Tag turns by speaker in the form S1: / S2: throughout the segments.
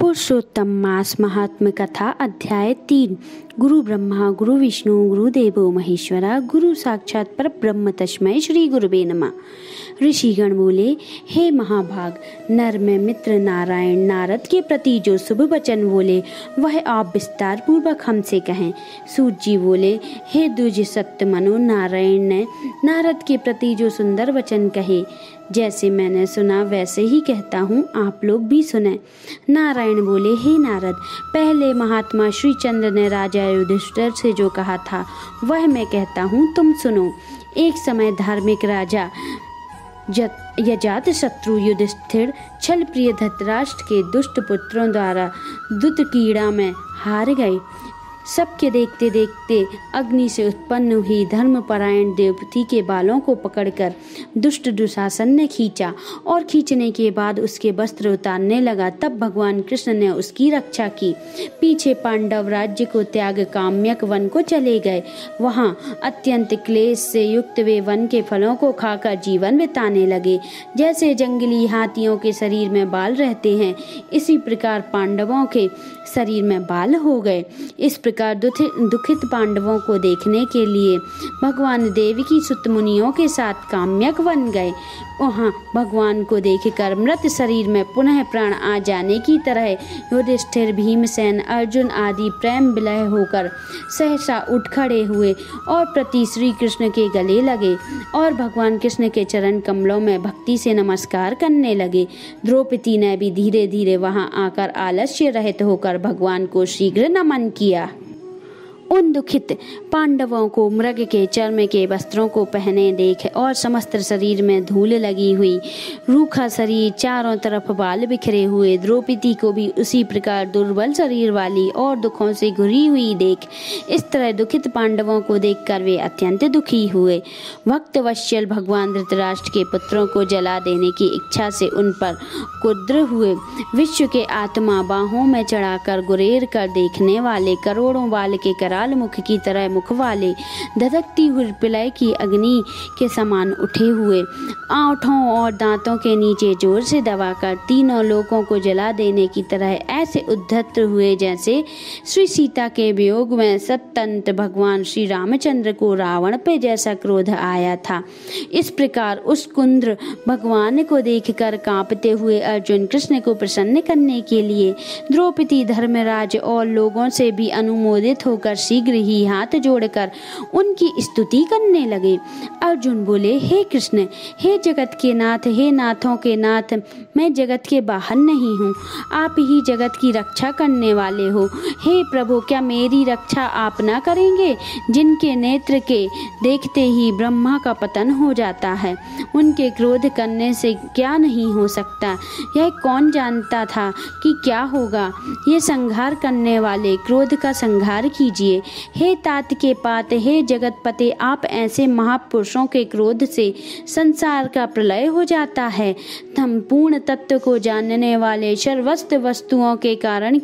S1: पुरुषोत्तम मास महात्म कथा अध्याय 3। गुरु ब्रह्मा गुरु विष्णु गुरुदेवो महेश्वरा गुरु साक्षात पर ब्रह्म तस्मै श्री गुरुवे नमः। ऋषिगण बोले, हे महाभाग, नर में मित्र नारायण नारद के प्रति जो शुभ वचन बोले वह आप विस्तार पूर्वक हमसे कहें। सूत जी बोले, हे द्विज सत्य मनु, नारायण ने नारद के प्रति जो सुंदर वचन कहे जैसे मैंने सुना वैसे ही कहता हूँ, आप लोग भी सुने। नारायण बोले, हे नारद, पहले महात्मा श्री चंद्र ने राजा युधिष्ठिर से जो कहा था वह मैं कहता हूँ, तुम सुनो। एक समय धार्मिक राजा यजात शत्रु युधिष्ठिर छल प्रिय धृतराष्ट्र के दुष्ट पुत्रों द्वारा दूत कीड़ा में हार गए। सबके देखते देखते अग्नि से उत्पन्न हुई धर्मपरायण देवती के बालों को पकड़कर दुष्ट दुशासन ने खींचा और खींचने के बाद उसके वस्त्र उतारने लगा। तब भगवान कृष्ण ने उसकी रक्षा की। पीछे पांडव राज्य को त्याग काम्यक वन को चले गए। वहां अत्यंत क्लेश से युक्त वे वन के फलों को खाकर जीवन बिताने लगे। जैसे जंगली हाथियों के शरीर में बाल रहते हैं, इसी प्रकार पांडवों के शरीर में बाल हो गए। इस प्रकार दुखित पांडवों को देखने के लिए भगवान देवकी सुत मुनियों के साथ काम्यक वन गए। वहाँ भगवान को देखकर मृत शरीर में पुनः प्राण आ जाने की तरह युधिष्ठिर, भीमसेन, अर्जुन आदि प्रेम विलय होकर सहसा उठ खड़े हुए और प्रति श्री कृष्ण के गले लगे और भगवान कृष्ण के चरण कमलों में भक्ति से नमस्कार करने लगे। द्रौपदी ने भी धीरे धीरे वहां आकर आलस्य रहित होकर भगवान को शीघ्र नमन किया। उन दुखित पांडवों को मृग के चर्म के वस्त्रों को पहने देख और समस्त शरीर में धूल लगी हुई, रूखा शरीर, चारों तरफ बाल बिखरे हुए, द्रौपदी को भी उसी प्रकार दुर्बल शरीर वाली और दुखों से घुरी हुई देख, इस तरह दुखित पांडवों को देखकर वे अत्यंत दुखी हुए। भक्त वत्सल भगवान धृतराष्ट्र के पुत्रों को जला देने की इच्छा से उन पर क्रुद्ध हुए। विश्व के आत्मा, बाहों में चढ़ाकर गुरेर कर देखने वाले, करोड़ों बाल के कराल मुख की तरह मुख वाले, धधकती हुई पिलाई की अग्नि के समान उठे हुए, आंखों और दांतों के नीचे जोर से दबाकर तीनों लोकों को जला देने की तरह ऐसे उद्धत हुए जैसे श्री सीता के वियोग में सतंत भगवान श्री रामचंद्र को रावण पे जैसा क्रोध आया था। इस प्रकार उस कुंद्र भगवान को देखकर कांपते हुए अर्जुन कृष्ण को प्रसन्न करने के लिए द्रौपदी, धर्मराज और लोगों से भी अनुमोदित होकर शीघ्र ही हाथ जोड़कर उनकी स्तुति करने लगे। अर्जुन बोले, हे कृष्ण, हे जगत के नाथ, हे नाथों के नाथ, मैं जगत के बाहर नहीं हूँ, आप ही जगत की रक्षा करने वाले हो। हे प्रभु, क्या मेरी रक्षा आप ना करेंगे? जिनके नेत्र के देखते ही ब्रह्मा का पतन हो जाता है, उनके क्रोध करने से क्या नहीं हो सकता? यह कौन जानता था कि क्या होगा? ये संहार करने वाले, क्रोध का संहार कीजिए। हे तात के पात, हे जगतपते, आप ऐसे महापुरुषों के क्रोध से संसार का प्रलय हो जाता है। हम पूर्ण तत्व को जानने वाले सर्वस्त वस्तुओं के कारण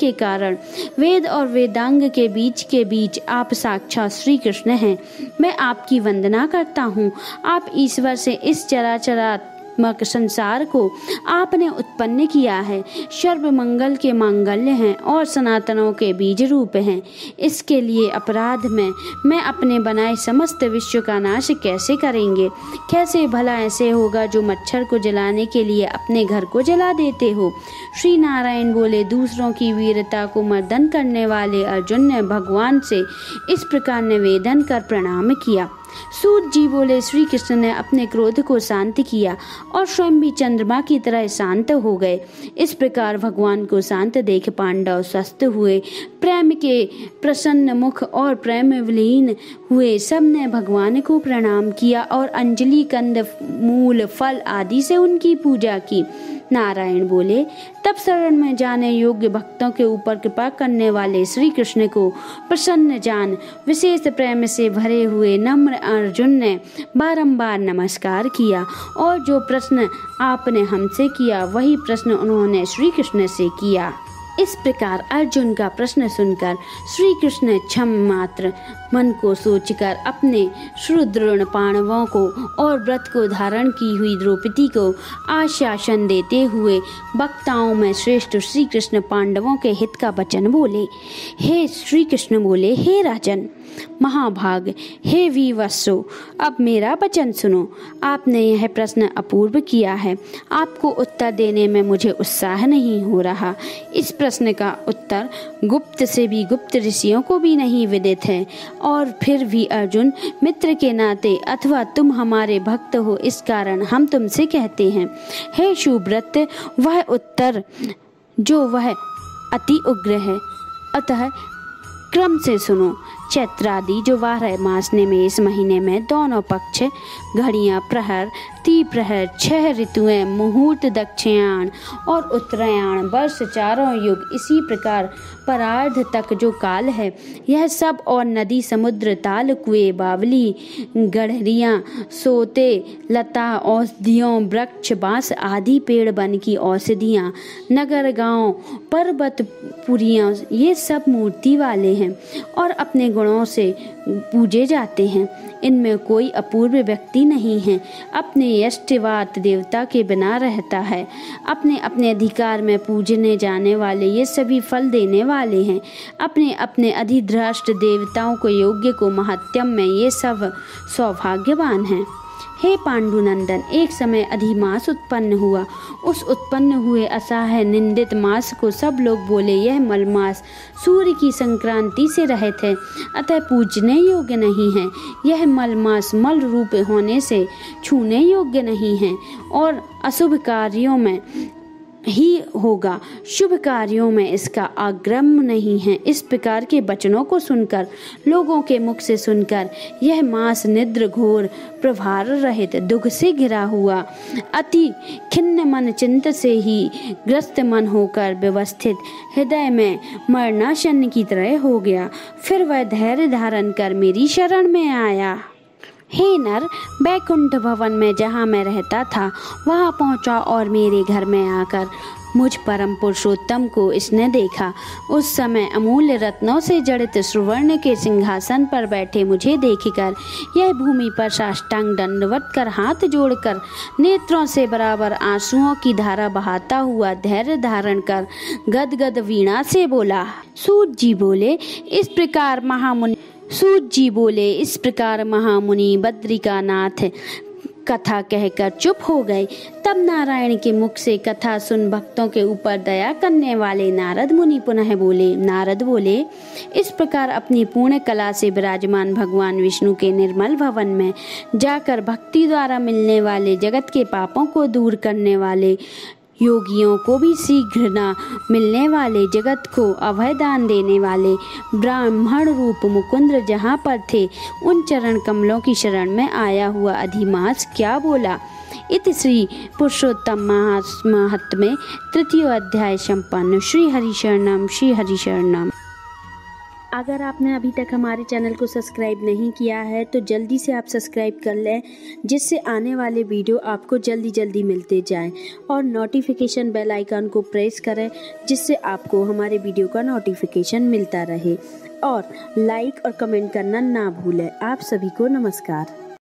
S1: वेद और वेदांग के बीच आप साक्षात श्री कृष्ण हैं। मैं आपकी वंदना करता हूँ। आप ईश्वर से इस चराचरात्मक संसार को आपने उत्पन्न किया है, सर्व मंगल के मांगल्य हैं और सनातनों के बीज रूप हैं। इसके लिए अपराध में मैं अपने बनाए समस्त विश्व का नाश कैसे करेंगे? कैसे भला ऐसे होगा जो मच्छर को जलाने के लिए अपने घर को जला देते हो? श्री नारायण बोले, दूसरों की वीरता को मर्दन करने वाले अर्जुन ने भगवान से इस प्रकार निवेदन कर प्रणाम किया। सूत जी बोले, श्री कृष्ण ने अपने क्रोध को शांत किया और स्वयं भी चंद्रमा की तरह शांत हो गए। इस प्रकार भगवान को शांत देख पांडव स्वस्थ हुए, प्रेम के प्रसन्न मुख और प्रेम विलीन हुए। सब ने भगवान को प्रणाम किया और अंजलि, कंद, मूल, फल आदि से उनकी पूजा की। नारायण बोले, तब शरण में जाने योग्य भक्तों के ऊपर कृपा करने वाले श्री कृष्ण को प्रसन्न जान विशेष प्रेम से भरे हुए नम्र अर्जुन ने बारंबार नमस्कार किया और जो प्रश्न आपने हमसे किया वही प्रश्न उन्होंने श्री कृष्ण से किया। इस प्रकार अर्जुन का प्रश्न सुनकर श्री कृष्ण क्षम मात्र मन को सोचकर अपने सुदृढ़ पांडवों को और व्रत को धारण की हुई द्रौपदी को आश्वासन देते हुए वक्ताओं में श्रेष्ठ श्री कृष्ण पांडवों के हित का वचन बोले। हे श्री कृष्ण बोले, हे राजन महाभाग, हे वीवत्सो, अब मेरा वचन सुनो। आपने यह प्रश्न अपूर्व किया है, आपको उत्तर देने में मुझे उत्साह नहीं हो रहा। इस प्रश्न का उत्तर गुप्त से भी गुप्त ऋषियों को भी नहीं विदित है, और फिर भी अर्जुन मित्र के नाते अथवा तुम हमारे भक्त हो इस कारण हम तुमसे कहते हैं। हे सुव्रत, वह उत्तर जो वह अति उग्र है, अतः क्रम से सुनो। चैत्रादि जो 12 मास में इस महीने में दोनों पक्ष घड़ियां प्रहर, त्रिप्रहर, 6 ऋतुएं, मुहूर्त, दक्षिणायन और उत्तरायण, वर्ष चारों युग, इसी प्रकार परार्ध तक जो काल है, यह सब और नदी, समुद्र, ताल, कुएं, बावली, गड़रियां, सोते, लता, औषधियों, वृक्ष, बांस आदि पेड़ वन की औषधियां, नगर, गांव, पर्वत, पुरियां, ये सब मूर्ति वाले हैं और अपने गुणों से पूजे जाते हैं। इनमें कोई अपूर्व व्यक्ति नहीं है। अपने यष्टवात देवता के बिना रहता है। अपने अपने अधिकार में पूजने जाने वाले ये सभी फल देने वाले हैं। अपने अपने अधिध्रष्ट देवताओं को योग्य को महत्यम में ये सब सौभाग्यवान हैं। हे पांडुनंदन, एक समय अधिमास उत्पन्न हुआ। उस उत्पन्न हुए असहाय निंदित मास को सब लोग बोले, यह मलमास सूर्य की संक्रांति से रहित है, अतः पूजने योग्य नहीं है। यह मलमास मल रूप होने से छूने योग्य नहीं है और अशुभ कार्यों में ही होगा, शुभ कार्यों में इसका आग्रम नहीं है। इस प्रकार के वचनों को सुनकर, लोगों के मुख से सुनकर, यह मास निद्र घोर प्रभार रहित दुख से घिरा हुआ, अति खिन्न मन चिंत से ही ग्रस्त मन होकर व्यवस्थित हृदय में मरणासन की तरह हो गया। फिर वह धैर्य धारण कर मेरी शरण में आया। हे नर, बैकुंठ भवन में जहाँ मैं रहता था वहाँ पहुँचा और मेरे घर में आकर मुझ परम पुरुषोत्तम को इसने देखा। उस समय अमूल्य रत्नों से जड़ित सुवर्ण के सिंहासन पर बैठे मुझे देखकर यह भूमि पर साष्टांग दंडवत कर हाथ जोड़कर नेत्रों से बराबर आंसुओं की धारा बहाता हुआ धैर्य धारण कर गदगद वीणा से बोला। सूत जी बोले, इस प्रकार महामुनि बद्रिकानाथ कथा कहकर चुप हो गए। तब नारायण के मुख से कथा सुन भक्तों के ऊपर दया करने वाले नारद मुनि पुनः बोले। नारद बोले, इस प्रकार अपनी पूर्ण कला से विराजमान भगवान विष्णु के निर्मल भवन में जाकर भक्ति द्वारा मिलने वाले जगत के पापों को दूर करने वाले, योगियों को भी शीघ्र न मिलने वाले, जगत को अभय दान देने वाले ब्राह्मण रूप मुकुंद जहाँ पर थे उन चरण कमलों की शरण में आया हुआ अधिमास क्या बोला। इति श्री पुरुषोत्तम महात्म्य तृतीय अध्याय संपन्न। श्री हरि शरणम, श्री हरि शरणम। अगर आपने अभी तक हमारे चैनल को सब्सक्राइब नहीं किया है तो जल्दी से आप सब्सक्राइब कर लें, जिससे आने वाले वीडियो आपको जल्दी जल्दी मिलते जाएं, और नोटिफिकेशन बेल आइकन को प्रेस करें जिससे आपको हमारे वीडियो का नोटिफिकेशन मिलता रहे, और लाइक और कमेंट करना ना भूलें। आप सभी को नमस्कार।